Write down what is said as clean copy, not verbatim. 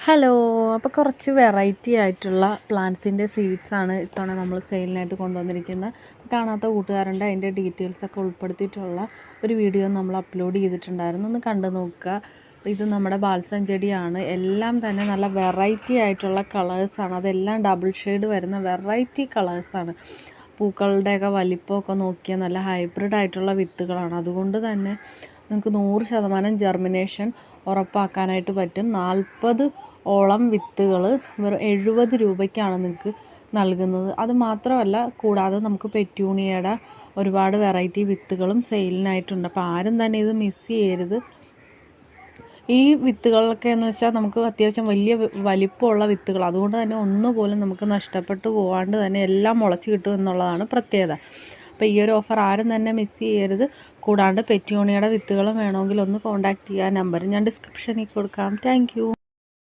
Hello. അപ്പോൾ കുറച്ച് variety ആയിട്ടുള്ള പ്ലാന്റ്സിൻ്റെ സീഡ്സാണ് ഇത്തവണ നമ്മൾ സെയിലിനായിട്ട് കൊണ്ടുവന്നിരിക്കുന്നത്. കാണാത്ത കൂട്ടുകാരുണ്ട്, അതിൻ്റെ ഡീറ്റെയിൽസൊക്കെ ഉൾപ്പെടുത്തിയിട്ടുള്ള ഒരു വീഡിയോ നമ്മൾ അപ്ലോഡ് ചെയ്തിട്ടുണ്ടായിരുന്നു. ഒന്ന് കണ്ടു നോക്കുക. ഇത് നമ്മുടെ ബാൽസം ചെടിയാണ്. എല്ലാം തന്നെ നല്ല വെറൈറ്റി ആയിട്ടുള്ള കളേഴ്സാണ്. അതെല്ലാം ഡബിൾ ഷെയ്ഡ് വരുന്ന വെറൈറ്റി കളേഴ്സാണ്. പൂക്കളുടെയൊക്കെ വലിപ്പമൊക്കെ നോക്കിയാൽ നല്ല ഹൈബ്രിഡ് ആയിട്ടുള്ള വിത്തുകളാണ്. അതുകൊണ്ട് തന്നെ നിങ്ങൾക്ക് 100% ജെർമിനേഷൻ ഉറപ്പാക്കാനായിട്ട് പറ്റും. 40 ഓളം വിത്തുകൾ വെറും 70 രൂപയ്ക്കാണ് നിങ്ങൾക്ക് നൽകുന്നത്. അത് മാത്രമല്ല, കൂടാതെ നമുക്ക് പെറ്റൂണിയയുടെ ഒരുപാട് വെറൈറ്റി വിത്തുകളും സെയിലിനായിട്ടുണ്ട്. അപ്പോൾ ആരും തന്നെ ഇത് മിസ് ചെയ്യരുത്. ഈ വിത്തുകളൊക്കെ എന്ന് വെച്ചാൽ നമുക്ക് അത്യാവശ്യം വലിയ വലിപ്പമുള്ള വിത്തുകൾ, അതുകൊണ്ട് തന്നെ ഒന്നുപോലും നമുക്ക് നഷ്ടപ്പെട്ടു പോകാണ്ട് തന്നെ എല്ലാം മുളച്ച് കിട്ടും എന്നുള്ളതാണ് പ്രത്യേകത. അപ്പോൾ ഈ ഒരു ഓഫർ ആരും തന്നെ മിസ് ചെയ്യരുത്. കൂടാണ്ട് പെറ്റൂണിയയുടെ വിത്തുകളും വേണമെങ്കിൽ ഒന്ന് കോൺടാക്റ്റ് ചെയ്യുക. നമ്പർ ഞാൻ ഡിസ്ക്രിപ്ഷനിൽ കൊടുക്കാം. താങ്ക്